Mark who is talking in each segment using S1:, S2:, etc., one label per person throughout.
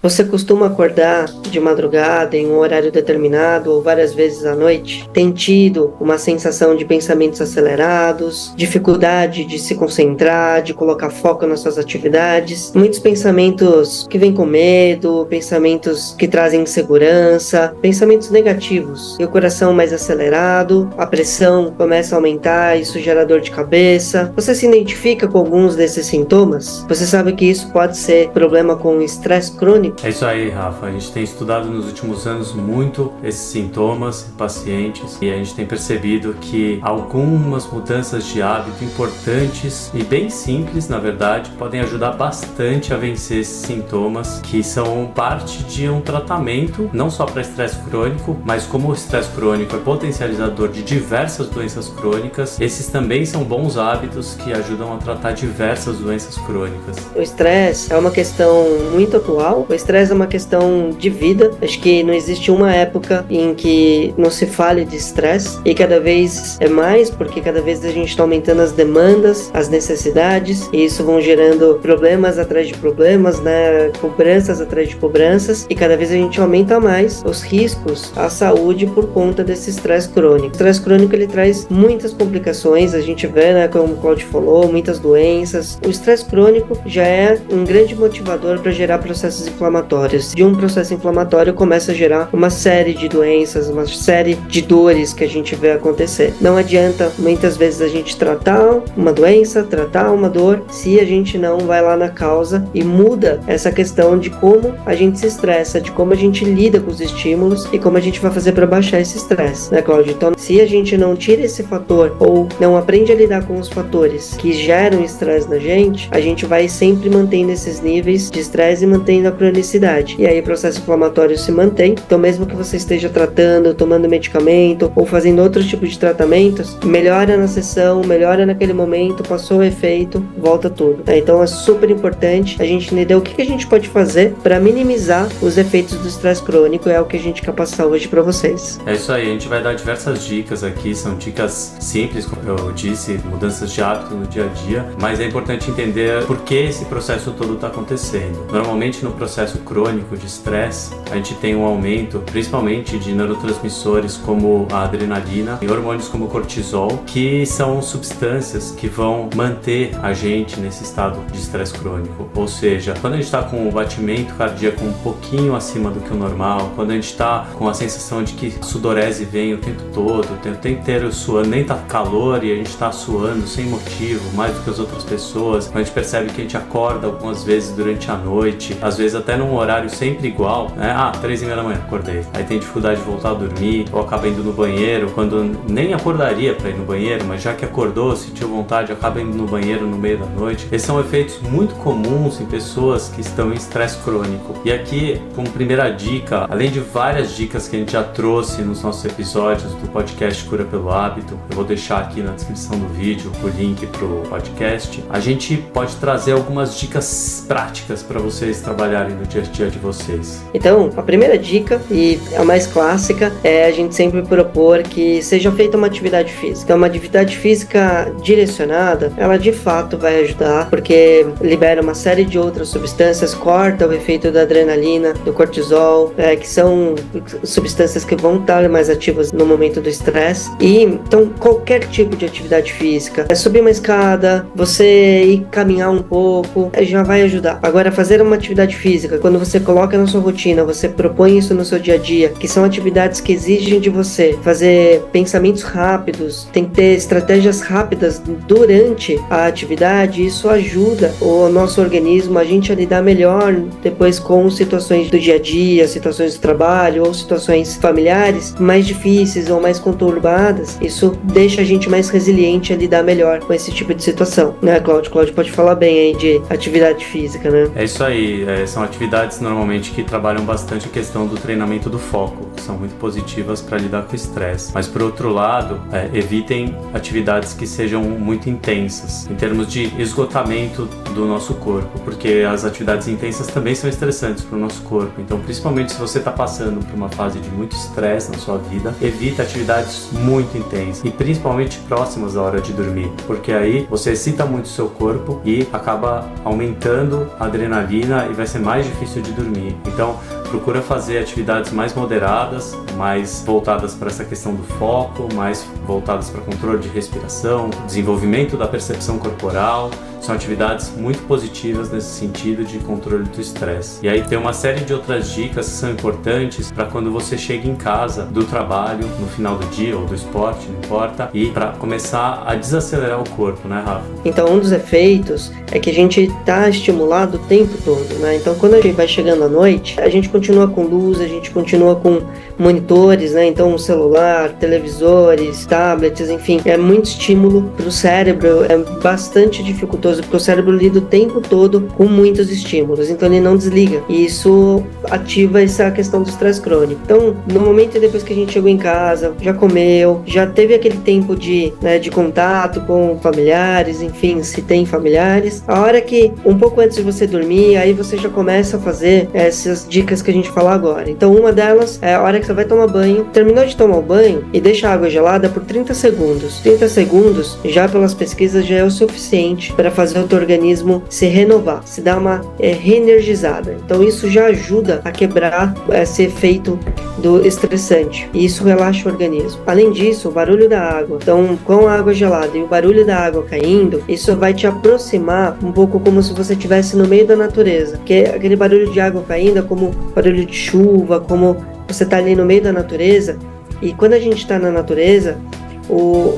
S1: Você costuma acordar de madrugada em um horário determinado ou várias vezes à noite? Tem tido uma sensação de pensamentos acelerados, dificuldade de se concentrar, de colocar foco nas suas atividades? Muitos pensamentos que vêm com medo, pensamentos que trazem insegurança, pensamentos negativos. E o coração mais acelerado, a pressão começa a aumentar, isso gera dor de cabeça. Você se identifica com alguns desses sintomas? Você sabe que isso pode ser problema com estresse crônico?
S2: É isso aí, Rafa. A gente tem estudado nos últimos anos muito esses sintomas em pacientes e a gente tem percebido que algumas mudanças de hábito importantes e bem simples, na verdade, podem ajudar bastante a vencer esses sintomas, que são parte de um tratamento, não só para estresse crônico, mas como o estresse crônico é potencializador de diversas doenças crônicas, esses também são bons hábitos que ajudam a tratar diversas doenças crônicas.
S1: O estresse é uma questão muito atual. O estresse é uma questão de vida. Acho que não existe uma época em que não se fale de estresse, e cada vez é mais, porque cada vez a gente está aumentando as demandas, as necessidades, e isso vão gerando problemas atrás de problemas, né? Cobranças atrás de cobranças, e cada vez a gente aumenta mais os riscos à saúde por conta desse estresse crônico. O estresse crônico ele traz muitas complicações, a gente vê, né, como o Claudio falou, muitas doenças. O estresse crônico já é um grande motivador para gerar processos inflamatórios. De um processo inflamatório começa a gerar uma série de doenças, uma série de dores que a gente vê acontecer. Não adianta muitas vezes a gente tratar uma doença, tratar uma dor, se a gente não vai lá na causa e muda essa questão de como a gente se estressa, de como a gente lida com os estímulos e como a gente vai fazer para baixar esse estresse, né, Cláudio? Então, se a gente não tira esse fator ou não aprende a lidar com os fatores que geram estresse na gente, a gente vai sempre mantendo esses níveis de estresse e mantendo a cronicidade. E aí o processo inflamatório se mantém. Então, mesmo que você esteja tratando, tomando medicamento ou fazendo outros tipos de tratamentos, melhora na sessão, melhora naquele momento, passou o efeito, volta tudo. Então, é super importante a gente entender o que a gente pode fazer para minimizar os efeitos do estresse crônico. É o que a gente quer passar hoje para vocês.
S2: É isso aí, a gente vai dar diversas dicas aqui, são dicas simples, como eu disse, mudanças de hábito no dia a dia, mas é importante entender por que esse processo todo está acontecendo. Normalmente no processo crônico de estresse, a gente tem um aumento, principalmente de neurotransmissores como a adrenalina e hormônios como o cortisol, que são substâncias que vão manter a gente nesse estado de estresse crônico. Ou seja, quando a gente está com o batimento cardíaco um pouquinho acima do que o normal, quando a gente está com a sensação de que a sudorese vem o tempo todo, o tempo inteiro suando, nem tá calor e a gente está suando sem motivo, mais do que as outras pessoas, quando a gente percebe que a gente acorda algumas vezes durante a noite, às vezes até num horário sempre igual, né? 3h30 da manhã, acordei. Aí tem dificuldade de voltar a dormir, ou acaba indo no banheiro, quando nem acordaria para ir no banheiro, mas já que acordou, sentiu vontade, acaba indo no banheiro no meio da noite. Esses são efeitos muito comuns em pessoas que estão em estresse crônico. E aqui, como primeira dica, além de várias dicas que a gente já trouxe nos nossos episódios do podcast Cura pelo Hábito, eu vou deixar aqui na descrição do vídeo o link pro podcast, a gente pode trazer algumas dicas práticas para vocês trabalharem no dia a dia de vocês.
S1: Então, a primeira dica, e a mais clássica, é a gente sempre propor que seja feita uma atividade física. Então, uma atividade física direcionada, ela de fato vai ajudar, porque libera uma série de outras substâncias, corta o efeito da adrenalina, do cortisol, que são substâncias que vão estar mais ativas no momento do estresse. E então, qualquer tipo de atividade física, subir uma escada, você ir caminhar um pouco, já vai ajudar. Agora, fazer uma atividade física, quando você coloca na sua rotina, você propõe isso no seu dia a dia, que são atividades que exigem de você fazer pensamentos rápidos, tem que ter estratégias rápidas durante a atividade, isso ajuda o nosso organismo, a gente a lidar melhor depois com situações do dia a dia, situações do trabalho ou situações familiares mais difíceis ou mais conturbadas. Isso deixa a gente mais resiliente a lidar melhor com esse tipo de situação, né, Cláudio? Cláudio pode falar bem aí de atividade física, né?
S2: É isso aí, são atividades normalmente que trabalham bastante a questão do treinamento do foco, que são muito positivas para lidar com o estresse. Mas por outro lado, evitem atividades que sejam muito intensas, em termos de esgotamento do nosso corpo, porque as atividades intensas também são estressantes para o nosso corpo. Então, principalmente se você está passando por uma fase de muito estresse na sua vida, evita atividades muito intensas e principalmente próximas da hora de dormir, porque aí você excita muito o seu corpo e acaba aumentando a adrenalina e vai ser mais difícil de dormir. Então, procura fazer atividades mais moderadas, mais voltadas para essa questão do foco, mais voltadas para controle de respiração, desenvolvimento da percepção corporal. São atividades muito positivas nesse sentido de controle do estresse. E aí tem uma série de outras dicas que são importantes para quando você chega em casa do trabalho, no final do dia ou do esporte, não importa, e para começar a desacelerar o corpo, né, Rafa?
S1: Então, um dos efeitos é que a gente está estimulado o tempo todo, né? Então, quando a gente vai chegando à noite, a gente continua com luz, a gente continua com monitores, né? Então, celular, televisores, tablets, enfim, é muito estímulo para o cérebro, é bastante dificultoso, porque o cérebro lida o tempo todo com muitos estímulos, então ele não desliga, e isso ativa essa questão do estresse crônico. Então, no momento depois que a gente chegou em casa, já comeu, já teve aquele tempo de contato com familiares, enfim, se tem familiares, a hora que, um pouco antes de você dormir, aí você já começa a fazer essas dicas que a gente falou agora. Então, uma delas é a hora que você vai tomar banho, terminou de tomar o banho e deixa a água gelada por 30 segundos. 30 segundos, já pelas pesquisas, já é o suficiente para fazer o teu organismo se renovar, se dar uma reenergizada. Então, isso já ajuda a quebrar esse efeito do estressante, e isso relaxa o organismo. Além disso, o barulho da água, então com a água gelada e o barulho da água caindo, isso vai te aproximar um pouco como se você estivesse no meio da natureza, porque aquele barulho de água caindo é como barulho de chuva, como você está ali no meio da natureza, e quando a gente está na natureza,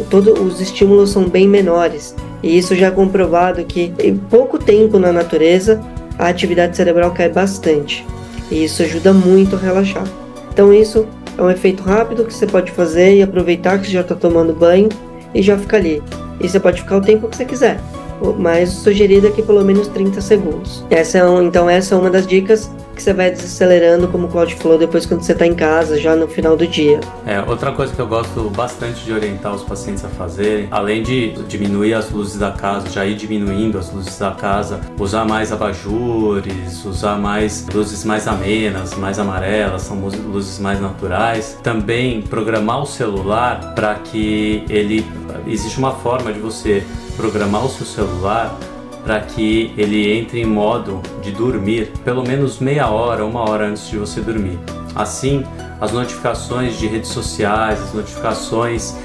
S1: todos os estímulos são bem menores, e isso já é comprovado que em pouco tempo na natureza a atividade cerebral cai bastante, e isso ajuda muito a relaxar. Então isso é um efeito rápido que você pode fazer e aproveitar que você já está tomando banho e já fica ali. E você pode ficar o tempo que você quiser, mas sugerido é que pelo menos 30 segundos. Essa é uma das dicas que você vai desacelerando, como o Claudio falou, depois quando você está em casa, já no final do dia.
S2: Outra coisa que eu gosto bastante de orientar os pacientes a fazerem, além de diminuir as luzes da casa, já ir diminuindo as luzes da casa, usar mais abajures, usar mais luzes mais amenas, mais amarelas, são luzes mais naturais. Também programar o celular para que existe uma forma de você programar o seu celular para que ele entre em modo de dormir pelo menos meia hora, uma hora antes de você dormir. Assim, as notificações de redes sociais, as notificações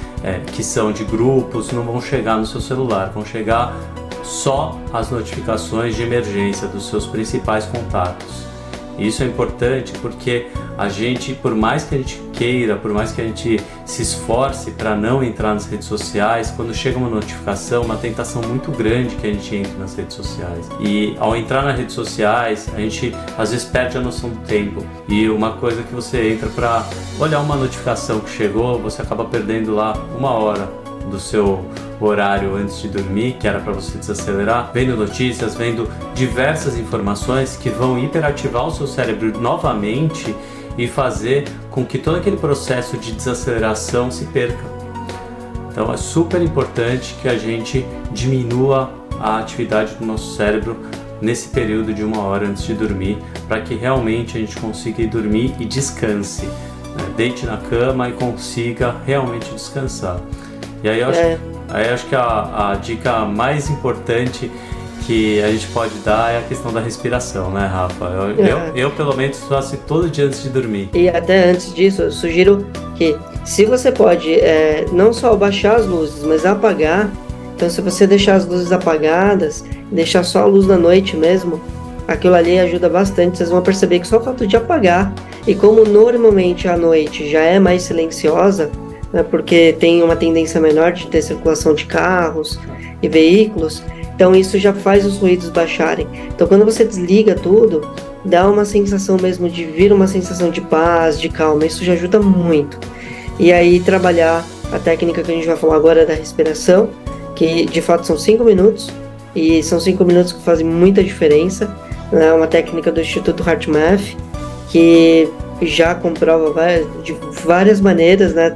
S2: que são de grupos não vão chegar no seu celular, vão chegar só as notificações de emergência dos seus principais contatos. Isso é importante porque a gente, por mais que a gente queira, por mais que a gente se esforce para não entrar nas redes sociais, quando chega uma notificação, uma tentação muito grande que a gente entre nas redes sociais. E ao entrar nas redes sociais, a gente às vezes perde a noção do tempo. E uma coisa que você entra para olhar uma notificação que chegou, você acaba perdendo lá uma hora do seu horário antes de dormir, que era para você desacelerar, vendo notícias, vendo diversas informações que vão hiperativar o seu cérebro novamente e fazer com que todo aquele processo de desaceleração se perca. Então é super importante que a gente diminua a atividade do nosso cérebro nesse período de uma hora antes de dormir, para que realmente a gente consiga ir dormir e descanse, né? Deite na cama e consiga realmente descansar. E aí eu acho que a dica mais importante que a gente pode dar é a questão da respiração, né, Rafa? Eu pelo menos faço todo dia antes de dormir.
S1: E até antes disso, eu sugiro que, se você pode não só baixar as luzes, mas apagar, então se você deixar as luzes apagadas, deixar só a luz da noite mesmo, aquilo ali ajuda bastante. Vocês vão perceber que só o fato de apagar, e como normalmente a noite já é mais silenciosa, porque tem uma tendência menor de ter circulação de carros e veículos, então isso já faz os ruídos baixarem. Então quando você desliga tudo, dá uma sensação mesmo de vir uma sensação de paz, de calma, isso já ajuda muito. E aí trabalhar a técnica que a gente vai falar agora da respiração, que de fato são 5 minutos, e são 5 minutos que fazem muita diferença. É uma técnica do Instituto HeartMath, que já comprova de várias maneiras, né,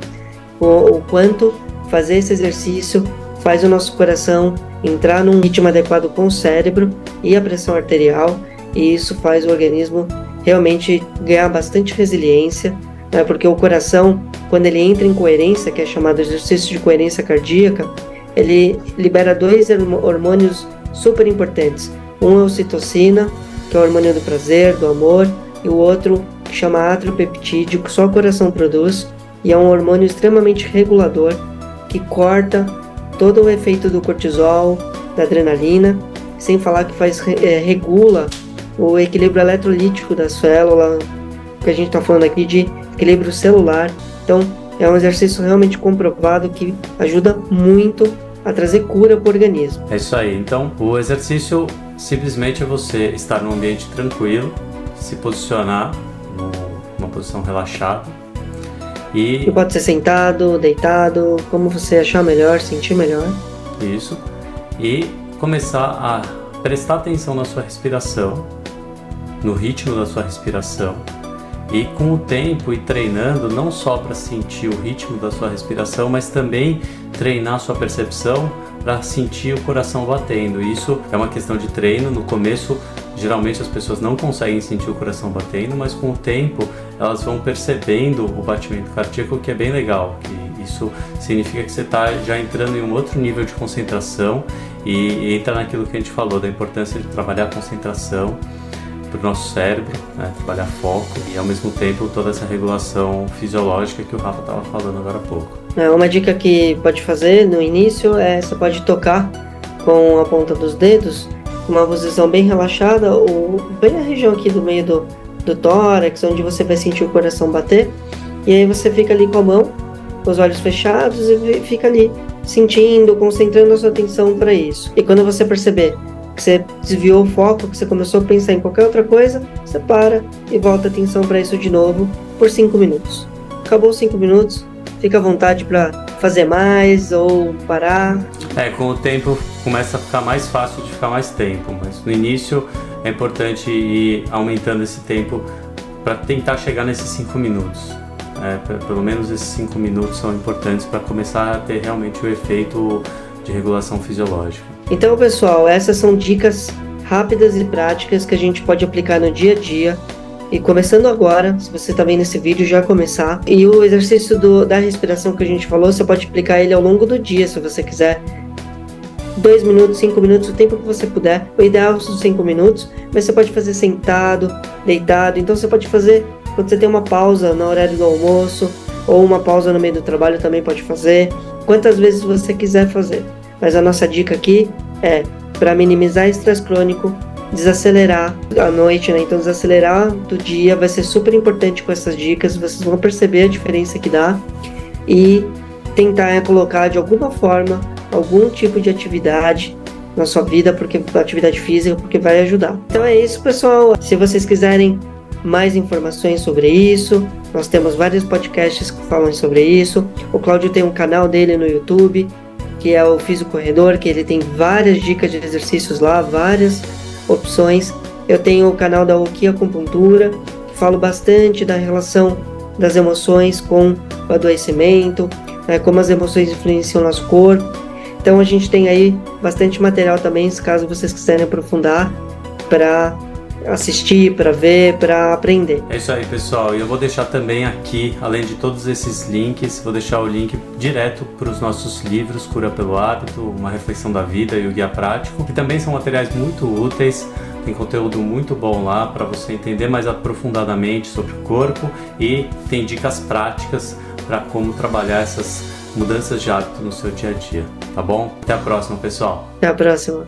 S1: o quanto fazer esse exercício faz o nosso coração entrar num ritmo adequado com o cérebro e a pressão arterial, e isso faz o organismo realmente ganhar bastante resiliência, né? Porque o coração, quando ele entra em coerência, que é chamado exercício de coerência cardíaca, ele libera 2 hormônios super importantes. Um é a ocitocina que é o hormônio do prazer, do amor, e o outro que chama átrio peptídeo, que só o coração produz, e é um hormônio extremamente regulador, que corta todo o efeito do cortisol, da adrenalina, sem falar que regula o equilíbrio eletrolítico da célula, que a gente está falando aqui de equilíbrio celular. Então, é um exercício realmente comprovado que ajuda muito a trazer cura para o organismo.
S2: É isso aí. Então, o exercício simplesmente é você estar num ambiente tranquilo, se posicionar numa posição relaxada.
S1: E pode ser sentado, deitado, como você achar melhor, sentir melhor.
S2: Isso. E começar a prestar atenção na sua respiração, no ritmo da sua respiração. E com o tempo e treinando, não só para sentir o ritmo da sua respiração, mas também treinar a sua percepção para sentir o coração batendo. Isso é uma questão de treino. No começo, geralmente as pessoas não conseguem sentir o coração batendo, mas com o tempo elas vão percebendo o batimento cardíaco, que é bem legal. Isso significa que você está já entrando em um outro nível de concentração e entra naquilo que a gente falou, da importância de trabalhar a concentração para o nosso cérebro, né? Trabalhar foco e ao mesmo tempo toda essa regulação fisiológica que o Rafa estava falando agora há pouco.
S1: Uma dica que pode fazer no início você pode tocar com a ponta dos dedos, uma posição bem relaxada, ou bem na região aqui do meio do tórax, onde você vai sentir o coração bater, e aí você fica ali com a mão, com os olhos fechados e fica ali sentindo, concentrando a sua atenção para isso. E quando você perceber que você desviou o foco, que você começou a pensar em qualquer outra coisa, você para e volta a atenção para isso de novo por 5 minutos. Acabou os 5 minutos, fica à vontade para fazer mais ou parar.
S2: Com o tempo começa a ficar mais fácil de ficar mais tempo, mas no início é importante ir aumentando esse tempo para tentar chegar nesses 5 minutos. Pelo menos esses 5 minutos são importantes para começar a ter realmente o efeito de regulação fisiológica.
S1: Então, pessoal, essas são dicas rápidas e práticas que a gente pode aplicar no dia a dia. E começando agora, se você está vendo esse vídeo, já começar. E o exercício da respiração que a gente falou, você pode aplicar ele ao longo do dia, se você quiser. 2 minutos, 5 minutos, o tempo que você puder. O ideal são 5 minutos, mas você pode fazer sentado, deitado. Então você pode fazer quando você tem uma pausa no horário do almoço, ou uma pausa no meio do trabalho também pode fazer. Quantas vezes você quiser fazer. Mas a nossa dica aqui é para minimizar estresse crônico, desacelerar à noite, né? Então desacelerar do dia vai ser super importante com essas dicas. Vocês vão perceber a diferença que dá e tentar colocar de alguma forma algum tipo de atividade na sua vida, porque atividade física, porque vai ajudar. Então é isso, pessoal. Se vocês quiserem mais informações sobre isso, nós temos vários podcasts que falam sobre isso. O Cláudio tem um canal dele no YouTube, que é o Físico Corredor, que ele tem várias dicas de exercícios lá, várias opções. Eu tenho o canal da Oki Acupuntura, que falo bastante da relação das emoções com o adoecimento, como as emoções influenciam o nosso corpo. Então a gente tem aí bastante material também, se caso vocês quiserem aprofundar, para assistir, para ver, para aprender.
S2: É isso aí, pessoal. E eu vou deixar também aqui, além de todos esses links, vou deixar o link direto para os nossos livros, Cura pelo Hábito, Uma Reflexão da Vida e o Guia Prático, que também são materiais muito úteis. Tem conteúdo muito bom lá para você entender mais aprofundadamente sobre o corpo e tem dicas práticas para como trabalhar essas mudanças de hábito no seu dia a dia, tá bom? Até a próxima, pessoal.
S1: Até a próxima.